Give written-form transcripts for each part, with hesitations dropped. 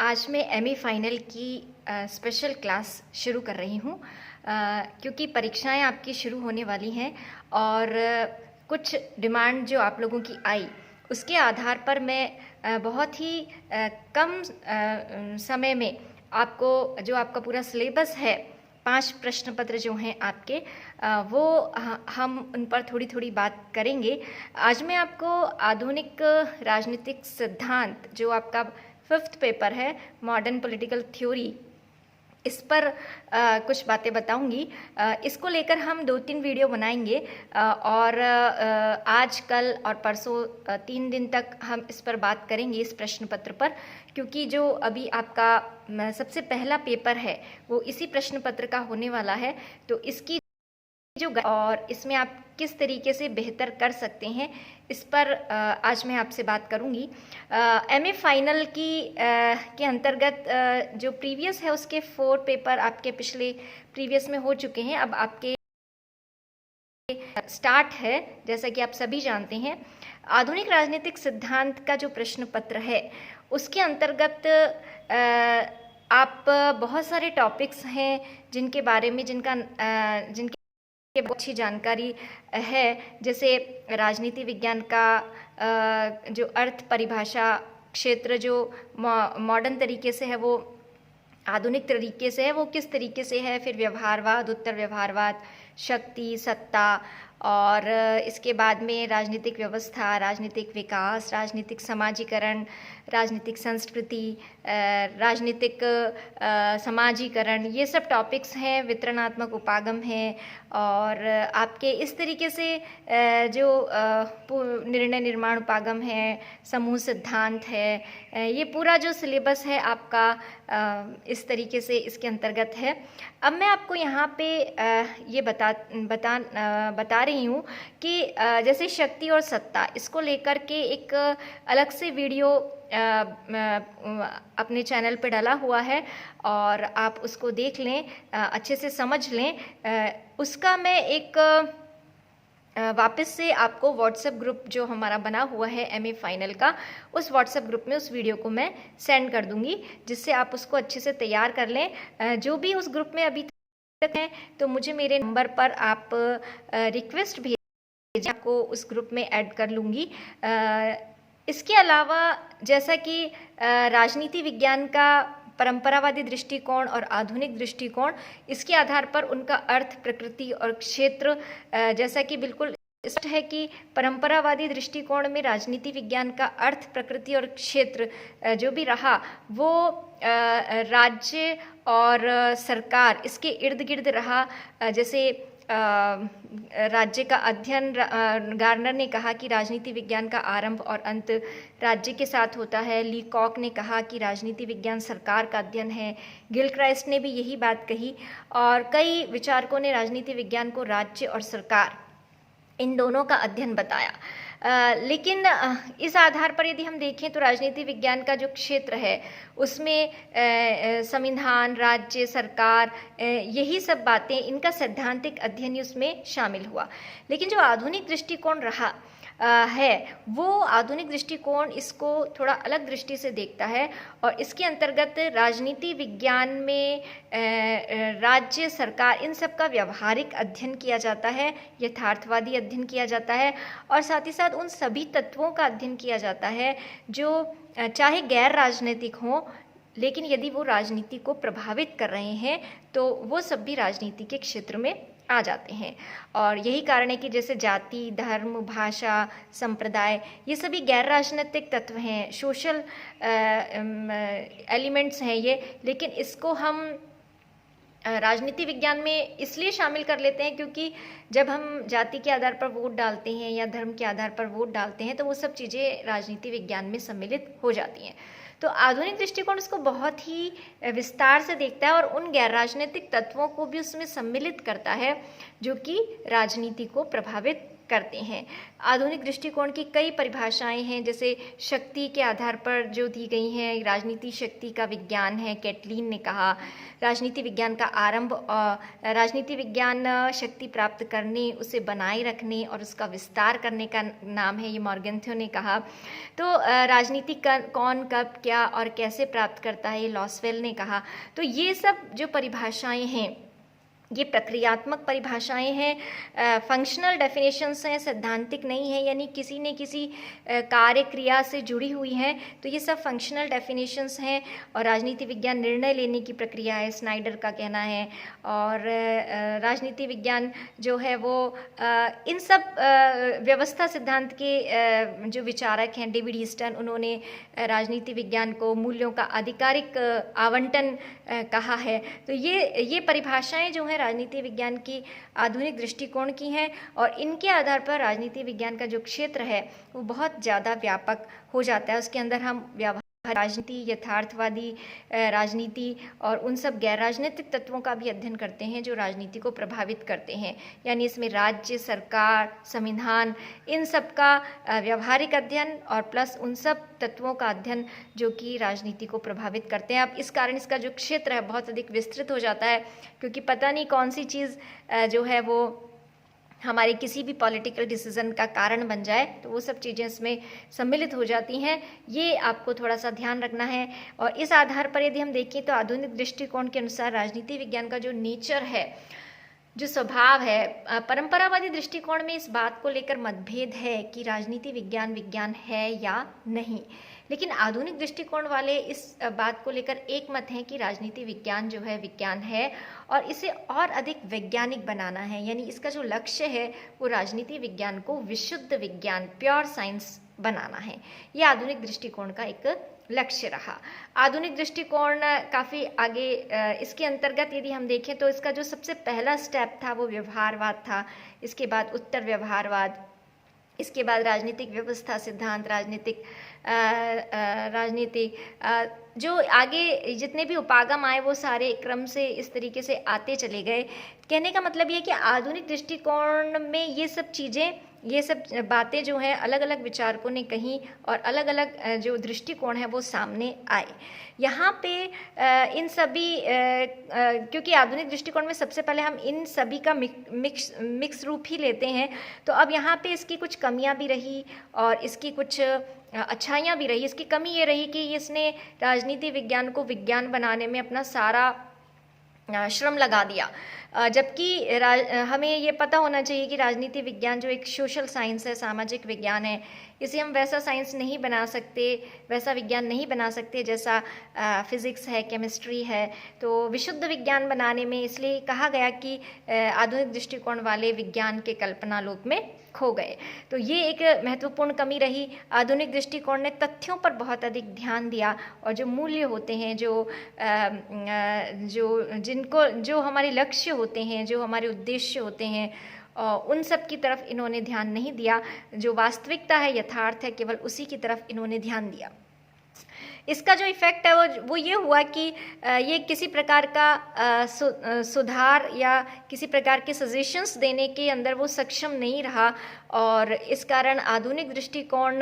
आज मैं MA final की स्पेशल क्लास शुरू कर रही हूँ क्योंकि परीक्षाएं आपकी शुरू होने वाली हैं और कुछ डिमांड जो आप लोगों की आई उसके आधार पर मैं बहुत ही कम समय में आपको जो आपका पूरा सिलेबस है 5 प्रश्न पत्र जो हैं आपके वो हम उन पर थोड़ी थोड़ी बात करेंगे। आज मैं आपको आधुनिक राजनीतिक सिद्धांत जो आपका 5th पेपर है मॉडर्न पॉलिटिकल थ्योरी, इस पर कुछ बातें बताऊंगी। इसको लेकर हम 2-3 वीडियो बनाएंगे और आज कल और परसों 3 दिन तक हम इस पर बात करेंगे इस प्रश्न पत्र पर, क्योंकि जो अभी आपका सबसे पहला पेपर है वो इसी प्रश्न पत्र का होने वाला है। तो इसकी जो और इसमें आप किस तरीके से बेहतर कर सकते हैं इस पर आज मैं आपसे बात करूंगी। एमए फाइनल के अंतर्गत जो प्रीवियस है उसके 4 पेपर आपके पिछले प्रीवियस में हो चुके हैं। अब आपके स्टार्ट है, जैसा कि आप सभी जानते हैं। आधुनिक राजनीतिक सिद्धांत का जो प्रश्न पत्र है उसके अंतर्गत आप बहुत सारे टॉपिक्स हैं जिनके बारे में जिनके बहुत अच्छी जानकारी है, जैसे राजनीति विज्ञान का जो अर्थ परिभाषा क्षेत्र जो मॉडर्न तरीके से है, वो आधुनिक तरीके से है, वो किस तरीके से है, फिर व्यवहारवाद, उत्तर व्यवहारवाद, शक्ति, सत्ता, और इसके बाद में राजनीतिक व्यवस्था, राजनीतिक विकास, राजनीतिक समाजीकरण, राजनीतिक संस्कृति, राजनीतिक समाजीकरण, ये सब टॉपिक्स हैं। वितरणात्मक उपागम है और आपके इस तरीके से जो निर्णय निर्माण उपागम है, समूह सिद्धांत है, ये पूरा जो सिलेबस है आपका इस तरीके से इसके अंतर्गत है। अब मैं आपको यहाँ पे ये बता रही हूँ कि जैसे शक्ति और सत्ता, इसको लेकर के एक अलग से वीडियो अपने चैनल पे डाला हुआ है और आप उसको देख लें, अच्छे से समझ लें। उसका मैं एक वापस से आपको व्हाट्सएप ग्रुप जो हमारा बना हुआ है एमए फाइनल का, उस व्हाट्सएप ग्रुप में उस वीडियो को मैं सेंड कर दूंगी, जिससे आप उसको अच्छे से तैयार कर लें। जो भी उस ग्रुप में अभी तक हैं तो मुझे मेरे नंबर पर आप रिक्वेस्ट भेजें, आपको उस ग्रुप में ऐड कर लूँगी। इसके अलावा जैसा कि राजनीति विज्ञान का परंपरावादी दृष्टिकोण और आधुनिक दृष्टिकोण, इसके आधार पर उनका अर्थ, प्रकृति और क्षेत्र, जैसा कि बिल्कुल स्पष्ट है कि परंपरावादी दृष्टिकोण में राजनीति विज्ञान का अर्थ, प्रकृति और क्षेत्र जो भी रहा वो राज्य और सरकार इसके इर्द गिर्द रहा। जैसे राज्य का अध्ययन, गार्नर ने कहा कि राजनीति विज्ञान का आरंभ और अंत राज्य के साथ होता है। लीकॉक ने कहा कि राजनीति विज्ञान सरकार का अध्ययन है। गिलक्राइस्ट ने भी यही बात कही और कई विचारकों ने राजनीति विज्ञान को राज्य और सरकार इन दोनों का अध्ययन बताया। लेकिन इस आधार पर यदि हम देखें तो राजनीति विज्ञान का जो क्षेत्र है उसमें संविधान, राज्य, सरकार, यही सब बातें, इनका सैद्धांतिक अध्ययन ही उसमें शामिल हुआ। लेकिन जो आधुनिक दृष्टिकोण रहा है वो आधुनिक दृष्टिकोण इसको थोड़ा अलग दृष्टि से देखता है और इसके अंतर्गत राजनीति विज्ञान में राज्य, सरकार, इन सब का व्यवहारिक अध्ययन किया जाता है, यथार्थवादी अध्ययन किया जाता है और साथ ही साथ उन सभी तत्वों का अध्ययन किया जाता है जो चाहे गैर राजनीतिक हों, लेकिन यदि वो राजनीति को प्रभावित कर रहे हैं तो वो सब भी राजनीति के क्षेत्र में आ जाते हैं। और यही कारण है कि जैसे जाति, धर्म, भाषा, संप्रदाय, ये सभी गैर राजनीतिक तत्व हैं, सोशल एलिमेंट्स हैं ये, लेकिन इसको हम राजनीति विज्ञान में इसलिए शामिल कर लेते हैं क्योंकि जब हम जाति के आधार पर वोट डालते हैं या धर्म के आधार पर वोट डालते हैं तो वो सब चीज़ें राजनीति विज्ञान में सम्मिलित हो जाती हैं। तो आधुनिक दृष्टिकोण इसको बहुत ही विस्तार से देखता है और उन गैर राजनीतिक तत्वों को भी उसमें सम्मिलित करता है जो कि राजनीति को प्रभावित करते हैं। आधुनिक दृष्टिकोण की कई परिभाषाएं हैं, जैसे शक्ति के आधार पर जो दी गई हैं। राजनीति शक्ति का विज्ञान है, कैटलीन ने कहा। राजनीति विज्ञान का आरंभ, राजनीति विज्ञान शक्ति प्राप्त करने, उसे बनाए रखने और उसका विस्तार करने का नाम है, ये मॉर्गेंथियो ने कहा। तो राजनीति कौन, कब, क्या और कैसे प्राप्त करता है, ये लॉसवेल ने कहा। तो ये सब जो परिभाषाएं हैं ये प्रक्रियात्मक परिभाषाएं हैं, फंक्शनल डेफिनेशंस हैं, सैद्धांतिक नहीं है, यानी किसी न किसी कार्य क्रिया से जुड़ी हुई हैं। तो ये सब फंक्शनल डेफिनेशंस हैं। और राजनीति विज्ञान निर्णय लेने की प्रक्रिया है, स्नाइडर का कहना है। और राजनीति विज्ञान जो है वो इन सब व्यवस्था सिद्धांत के जो विचारक हैं, डेविड ईस्टन, उन्होंने राजनीति विज्ञान को मूल्यों का आधिकारिक आवंटन कहा है। तो ये परिभाषाएं जो हैं राजनीति विज्ञान की आधुनिक दृष्टिकोण की हैं, और इनके आधार पर राजनीति विज्ञान का जो क्षेत्र है वो बहुत ज़्यादा व्यापक हो जाता है। उसके अंदर हम व्यवहार राजनीति, यथार्थवादी राजनीति और उन सब गैर राजनीतिक तत्वों का भी अध्ययन करते हैं जो राजनीति को प्रभावित करते हैं। यानी इसमें राज्य, सरकार, संविधान, इन सब का व्यवहारिक अध्ययन और प्लस उन सब तत्वों का अध्ययन जो कि राजनीति को प्रभावित करते हैं। अब इस कारण इसका जो क्षेत्र है बहुत अधिक विस्तृत हो जाता है, क्योंकि पता नहीं कौन सी चीज़ जो है वो हमारे किसी भी पॉलिटिकल डिसीजन का कारण बन जाए, तो वो सब चीज़ें इसमें सम्मिलित हो जाती हैं। ये आपको थोड़ा सा ध्यान रखना है। और इस आधार पर यदि हम देखें तो आधुनिक दृष्टिकोण के अनुसार राजनीति विज्ञान का जो नेचर है, जो स्वभाव है, परंपरावादी दृष्टिकोण में इस बात को लेकर मतभेद है कि राजनीति विज्ञान विज्ञान है या नहीं। लेकिन आधुनिक दृष्टिकोण वाले इस बात को लेकर एक मत हैं कि राजनीति विज्ञान जो है विज्ञान है और इसे और अधिक वैज्ञानिक बनाना है। यानी इसका जो लक्ष्य है वो राजनीति विज्ञान को विशुद्ध विज्ञान, प्योर साइंस बनाना है। ये आधुनिक दृष्टिकोण का एक लक्ष्य रहा। आधुनिक दृष्टिकोण काफ़ी आगे, इसके अंतर्गत यदि हम देखें तो इसका जो सबसे पहला स्टेप था वो व्यवहारवाद था। इसके बाद उत्तर व्यवहारवाद, इसके बाद राजनीतिक व्यवस्था सिद्धांत, राजनीतिक जो आगे जितने भी उपागम आए वो सारे क्रम से इस तरीके से आते चले गए। कहने का मतलब ये है कि आधुनिक दृष्टिकोण में ये सब चीज़ें, ये सब बातें जो हैं अलग अलग विचारकों ने कही और अलग अलग जो दृष्टिकोण है वो सामने आए। यहाँ पे इन सभी क्योंकि आधुनिक दृष्टिकोण में सबसे पहले हम इन सभी का मिक्स रूप ही लेते हैं, तो अब यहाँ पे इसकी कुछ कमियाँ भी रही और इसकी कुछ अच्छाइयाँ भी रही। इसकी कमी ये रही कि इसने राजनीति विज्ञान को विज्ञान बनाने में अपना सारा श्रम लगा दिया, जबकि हमें ये पता होना चाहिए कि राजनीति विज्ञान जो एक सोशल साइंस है, सामाजिक विज्ञान है, इसे हम वैसा साइंस नहीं बना सकते, वैसा विज्ञान नहीं बना सकते जैसा फिज़िक्स है, केमिस्ट्री है। तो विशुद्ध विज्ञान बनाने में इसलिए कहा गया कि आधुनिक दृष्टिकोण वाले विज्ञान के कल्पना लोक में खो गए। तो ये एक महत्वपूर्ण कमी रही। आधुनिक दृष्टिकोण ने तथ्यों पर बहुत अधिक ध्यान दिया और जो मूल्य होते हैं, जो हमारे लक्ष्य होते हैं, जो हमारे उद्देश्य होते हैं, उन सब की तरफ इन्होंने ध्यान नहीं दिया। जो वास्तविकता है, यथार्थ है, केवल उसी की तरफ इन्होंने ध्यान दिया। इसका जो इफ़ेक्ट है वो ये हुआ कि ये किसी प्रकार का सुधार या किसी प्रकार के सजेशंस देने के अंदर वो सक्षम नहीं रहा और इस कारण आधुनिक दृष्टिकोण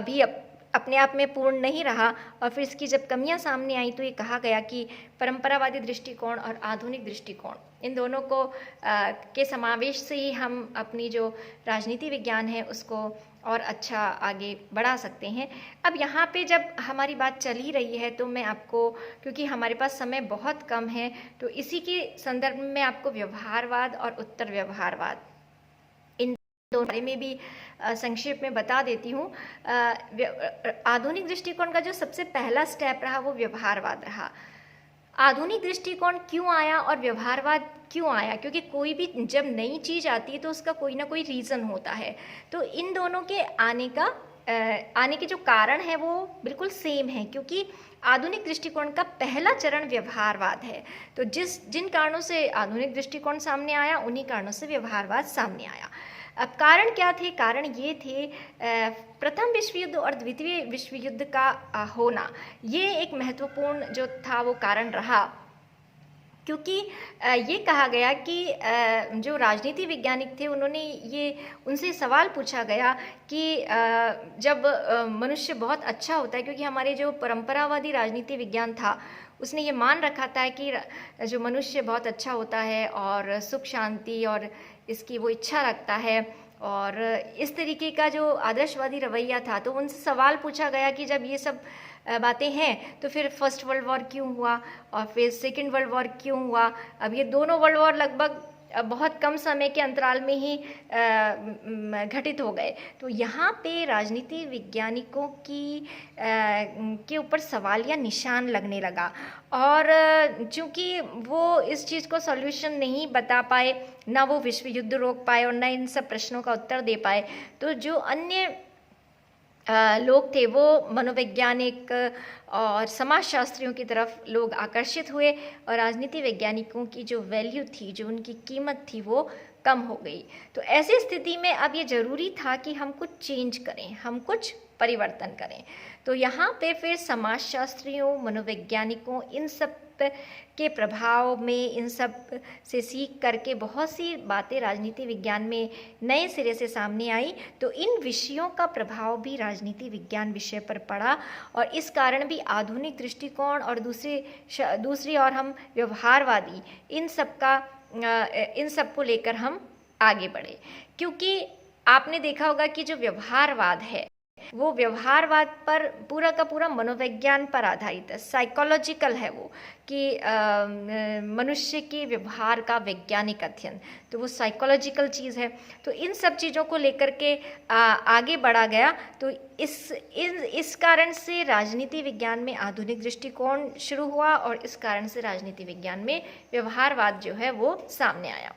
भी अपने आप में पूर्ण नहीं रहा। और फिर इसकी जब कमियां सामने आई तो ये कहा गया कि परंपरावादी दृष्टिकोण और आधुनिक दृष्टिकोण, इन दोनों को के समावेश से ही हम अपनी जो राजनीति विज्ञान है उसको और अच्छा आगे बढ़ा सकते हैं। अब यहाँ पे जब हमारी बात चल ही रही है तो मैं आपको, क्योंकि हमारे पास समय बहुत कम है, तो इसी के संदर्भ में मैं आपको व्यवहारवाद और उत्तर व्यवहारवाद इन दोनों बारे में भी संक्षेप में बता देती हूँ। आधुनिक दृष्टिकोण का जो सबसे पहला स्टेप रहा वो व्यवहारवाद रहा। आधुनिक दृष्टिकोण क्यों आया और व्यवहारवाद क्यों आया? क्योंकि कोई भी जब नई चीज़ आती है तो उसका कोई ना कोई रीज़न होता है। तो इन दोनों के आने के जो कारण है वो बिल्कुल सेम है, क्योंकि आधुनिक दृष्टिकोण का पहला चरण व्यवहारवाद है। तो जिन कारणों से आधुनिक दृष्टिकोण सामने आया उन्हीं कारणों से व्यवहारवाद सामने आया। अब कारण क्या थे? कारण ये थे प्रथम विश्व युद्ध और द्वितीय विश्व युद्ध का होना। ये एक महत्वपूर्ण जो था वो कारण रहा, क्योंकि ये कहा गया कि जो राजनीति वैज्ञानिक थे उन्होंने ये उनसे सवाल पूछा गया कि जब मनुष्य बहुत अच्छा होता है, क्योंकि हमारे जो परंपरावादी राजनीति विज्ञान था उसने ये मान रखा था कि जो मनुष्य बहुत अच्छा होता है और सुख शांति और इसकी वो इच्छा रखता है, और इस तरीके का जो आदर्शवादी रवैया था, तो उनसे सवाल पूछा गया कि जब ये सब बातें हैं तो फिर फर्स्ट वर्ल्ड वॉर क्यों हुआ और फिर सेकेंड वर्ल्ड वॉर क्यों हुआ। अब ये दोनों वर्ल्ड वॉर लगभग बहुत कम समय के अंतराल में ही घटित हो गए। तो यहाँ पे राजनीति वैज्ञानिकों की के ऊपर सवाल या निशान लगने लगा, और चूंकि वो इस चीज़ को सॉल्यूशन नहीं बता पाए, ना वो विश्व युद्ध रोक पाए और ना इन सब प्रश्नों का उत्तर दे पाए, तो जो अन्य लोग थे वो मनोवैज्ञानिक और समाजशास्त्रियों की तरफ लोग आकर्षित हुए, और राजनीति वैज्ञानिकों की जो वैल्यू थी, जो उनकी कीमत थी, वो कम हो गई। तो ऐसी स्थिति में अब ये ज़रूरी था कि हम कुछ चेंज करें, हम कुछ परिवर्तन करें। तो यहाँ पे फिर समाजशास्त्रियों, मनोवैज्ञानिकों, इन सब के प्रभाव में, इन सब से सीख करके बहुत सी बातें राजनीति विज्ञान में नए सिरे से सामने आई। तो इन विषयों का प्रभाव भी राजनीति विज्ञान विषय पर पड़ा, और इस कारण भी आधुनिक दृष्टिकोण और दूसरी और हम व्यवहारवादी इन सब को लेकर हम आगे बढ़े। क्योंकि आपने देखा होगा कि जो व्यवहारवाद है वो व्यवहारवाद पर पूरा का पूरा मनोविज्ञान पर आधारित है, साइकोलॉजिकल है वो, कि मनुष्य के व्यवहार का वैज्ञानिक अध्ययन, तो वो साइकोलॉजिकल चीज़ है। तो इन सब चीज़ों को लेकर के आगे बढ़ा गया। तो इस कारण से राजनीति विज्ञान में आधुनिक दृष्टिकोण शुरू हुआ, और इस कारण से राजनीति विज्ञान में व्यवहारवाद जो है वो सामने आया।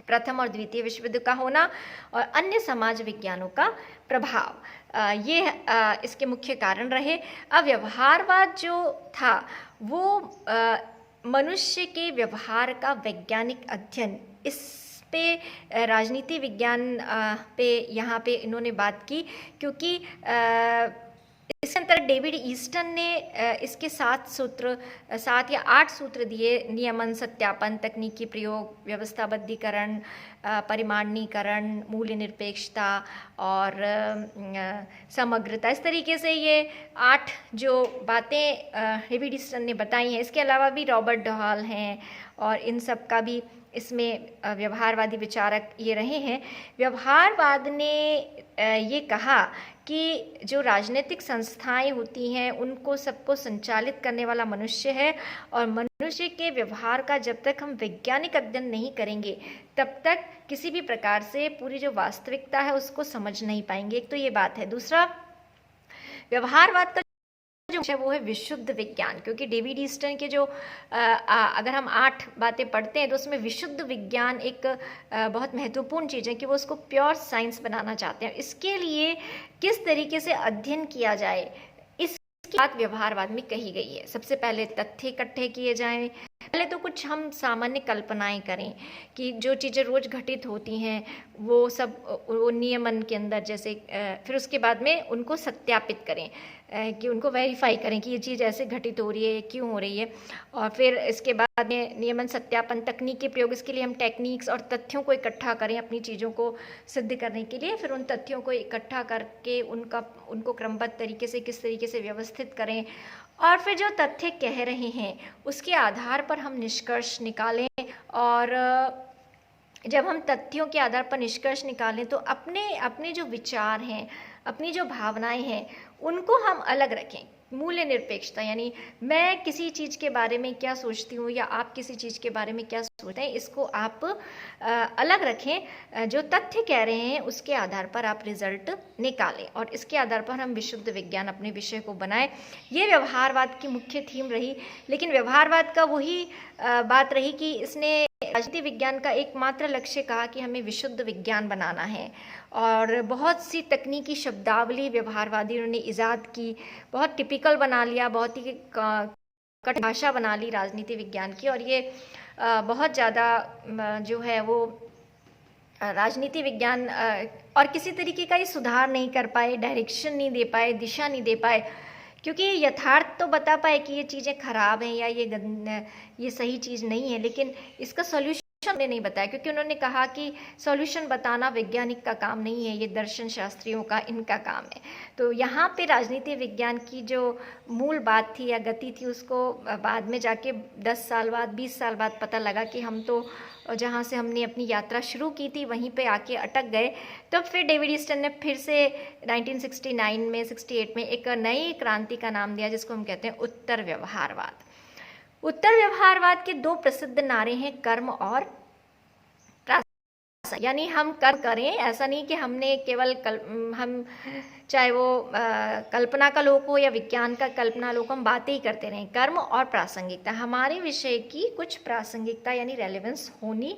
प्रथम और द्वितीय विश्व युद्ध का होना और अन्य समाज विज्ञानों का प्रभाव, ये इसके मुख्य कारण रहे। अब व्यवहारवाद जो था वो मनुष्य के व्यवहार का वैज्ञानिक अध्ययन, इस पे राजनीति विज्ञान पे यहाँ पे इन्होंने बात की, क्योंकि इसके अंतर डेविड ईस्टन ने इसके 7 या 8 सूत्र दिए: नियमन, सत्यापन, तकनीकी प्रयोग, व्यवस्थाबद्धीकरण, परिमाणीकरण, मूल्य निरपेक्षता और समग्रता। इस तरीके से ये 8 जो बातें डेविड ईस्टन ने बताई हैं। इसके अलावा भी रॉबर्ट डॉहल हैं, और इन सब का भी इसमें व्यवहारवादी विचारक ये रहे हैं। व्यवहारवाद ने ये कहा कि जो राजनीतिक संस्थाएं होती हैं उनको सबको संचालित करने वाला मनुष्य है, और मनुष्य के व्यवहार का जब तक हम वैज्ञानिक अध्ययन नहीं करेंगे तब तक किसी भी प्रकार से पूरी जो वास्तविकता है उसको समझ नहीं पाएंगे। एक तो ये बात है। दूसरा, व्यवहारवाद का जो है वो है विशुद्ध विज्ञान, क्योंकि डेविड ईस्टन के जो अगर हम 8 बातें पढ़ते हैं तो उसमें विशुद्ध विज्ञान एक बहुत महत्वपूर्ण चीज़ है कि वो उसको प्योर साइंस बनाना चाहते हैं। इसके लिए किस तरीके से अध्ययन किया जाए, इसकी बात व्यवहारवाद में कही गई है। सबसे पहले तथ्य इकट्ठे किए जाएं, पहले तो कुछ हम सामान्य कल्पनाएं करें कि जो चीज़ें रोज घटित होती हैं वो सब वो नियमन के अंदर जैसे, फिर उसके बाद में उनको सत्यापित करें, कि उनको वेरीफाई करें कि ये चीज़ ऐसे घटित हो रही है, क्यों हो रही है। और फिर इसके बाद में नियमन, सत्यापन, तकनीकी प्रयोग, इसके लिए हम टेक्निक्स और तथ्यों को इकट्ठा करें अपनी चीज़ों को सिद्ध करने के लिए। फिर उन तथ्यों को इकट्ठा करके उनको क्रमबद्ध तरीके से किस तरीके से व्यवस्थित करें, और फिर जो तथ्य कह रहे हैं उसके आधार पर हम निष्कर्ष निकालें। और जब हम तथ्यों के आधार पर निष्कर्ष निकालें तो अपने जो विचार हैं, अपनी जो भावनाएं हैं, उनको हम अलग रखें। मूल्य निरपेक्षता, यानी मैं किसी चीज़ के बारे में क्या सोचती हूँ या आप किसी चीज़ के बारे में क्या सोचते हैं, इसको आप अलग रखें। जो तथ्य कह रहे हैं उसके आधार पर आप रिजल्ट निकालें, और इसके आधार पर हम विशुद्ध विज्ञान अपने विषय को बनाएं। ये व्यवहारवाद की मुख्य थीम रही। लेकिन व्यवहारवाद का वही बात रही कि इसने राजनीति विज्ञान का एकमात्र लक्ष्य कहा कि हमें विशुद्ध विज्ञान बनाना है, और बहुत सी तकनीकी शब्दावली व्यवहारवादियों ने ईजाद की, बहुत टिपिकल बना लिया, बहुत ही कठिन भाषा बना ली राजनीति विज्ञान की। और ये बहुत ज़्यादा जो है वो राजनीति विज्ञान और किसी तरीके का ही सुधार नहीं कर पाए, डायरेक्शन नहीं दे पाए, दिशा नहीं दे पाए, क्योंकि यथार्थ तो बता पाए कि ये चीज़ें खराब हैं या ये सही चीज़ नहीं है, लेकिन इसका सॉल्यूशन ने नहीं बताया, क्योंकि उन्होंने कहा कि सॉल्यूशन बताना वैज्ञानिक का काम नहीं है, ये दर्शन शास्त्रियों का, इनका काम है। तो यहाँ पे राजनीति विज्ञान की जो मूल बात थी या गति थी, उसको बाद में जाके 10 साल बाद, 20 साल बाद पता लगा कि हम तो जहाँ से हमने अपनी यात्रा शुरू की थी वहीं पे आके अटक गए। तो फिर डेविड ईस्टन ने फिर से 1969 में 68 में एक नई क्रांति का नाम दिया, जिसको हम कहते हैं उत्तर व्यवहारवाद। उत्तर व्यवहारवाद के दो प्रसिद्ध नारे हैं, कर्म और प्रासंगिकता। यानी हम कर्म करें, ऐसा नहीं कि हमने केवल हम चाहे वो कल्पना का लोक हो या विज्ञान का कल्पना लोक, हम बातें ही करते रहें। कर्म और प्रासंगिकता, हमारे विषय की कुछ प्रासंगिकता यानी रेलेवेंस होनी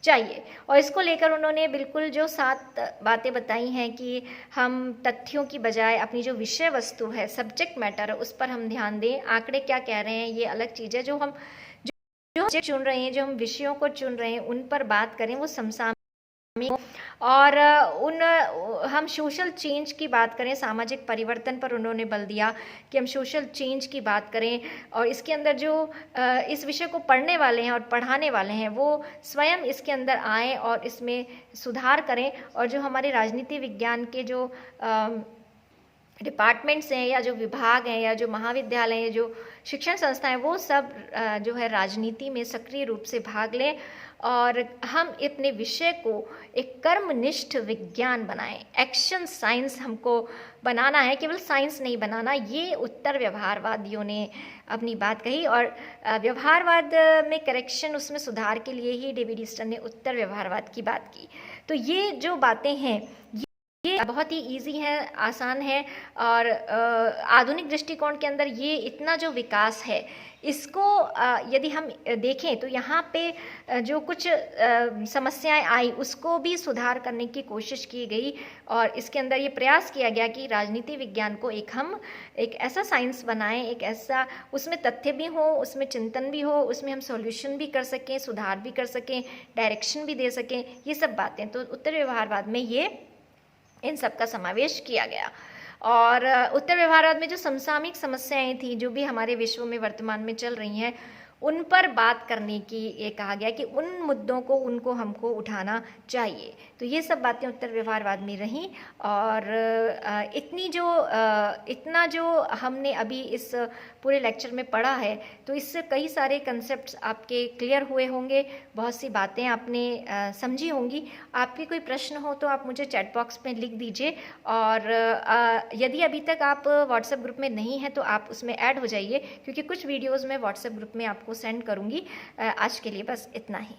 चाहिए। और इसको लेकर उन्होंने बिल्कुल जो 7 बातें बताई हैं कि हम तथ्यों की बजाय अपनी जो विषय वस्तु है, सब्जेक्ट मैटर है, उस पर हम ध्यान दें। आंकड़े क्या कह रहे हैं ये अलग चीज़ है, जो हम चुन रहे हैं, जो हम विषयों को चुन रहे हैं, उन पर बात करें, वो समसामयिक। और हम सोशल चेंज की बात करें, सामाजिक परिवर्तन पर उन्होंने बल दिया कि हम सोशल चेंज की बात करें, और इसके अंदर जो इस विषय को पढ़ने वाले हैं और पढ़ाने वाले हैं वो स्वयं इसके अंदर आएँ और इसमें सुधार करें। और जो हमारे राजनीति विज्ञान के जो डिपार्टमेंट्स हैं या जो विभाग हैं या जो महाविद्यालय हैं, जो शिक्षण संस्थाएं, वो सब जो है राजनीति में सक्रिय रूप से भाग लें और हम अपने विषय को एक कर्मनिष्ठ विज्ञान बनाएं। एक्शन साइंस हमको बनाना है, केवल साइंस नहीं बनाना। ये उत्तर व्यवहारवादियों ने अपनी बात कही, और व्यवहारवाद में करेक्शन, उसमें सुधार के लिए ही डेविड ईस्टन ने उत्तर व्यवहारवाद की बात की। तो ये जो बातें हैं ये बहुत ही इजी है, आसान है, और आधुनिक दृष्टिकोण के अंदर ये इतना जो विकास है, इसको यदि हम देखें तो यहाँ पे जो कुछ समस्याएं आई उसको भी सुधार करने की कोशिश की गई। और इसके अंदर ये प्रयास किया गया कि राजनीति विज्ञान को हम एक ऐसा साइंस बनाएं, एक ऐसा, उसमें तथ्य भी हो, उसमें चिंतन भी हो, उसमें हम सॉल्यूशन भी कर सकें, सुधार भी कर सकें, डायरेक्शन भी दे सकें, ये सब बातें। तो उत्तर व्यवहारवाद में ये इन सब का समावेश किया गया। और उत्तर व्यवहारवाद में जो समसामयिक समस्याएं थी, जो भी हमारे विश्व में वर्तमान में चल रही हैं, उन पर बात करने की ये कहा गया कि उन मुद्दों को हमको उठाना चाहिए। तो ये सब बातें उत्तर व्यवहारवाद में रहीं। और इतना जो हमने अभी इस पूरे लेक्चर में पढ़ा है, तो इससे कई सारे कंसेप्ट्स आपके क्लियर हुए होंगे, बहुत सी बातें आपने समझी होंगी। आपके कोई प्रश्न हो तो आप मुझे चैट बॉक्स में लिख दीजिए। और यदि अभी तक आप व्हाट्सएप ग्रुप में नहीं हैं तो आप उसमें ऐड हो जाइए, क्योंकि कुछ वीडियोज़ मैं व्हाट्सएप ग्रुप में आपको सेंड करूँगी। आज के लिए बस इतना ही।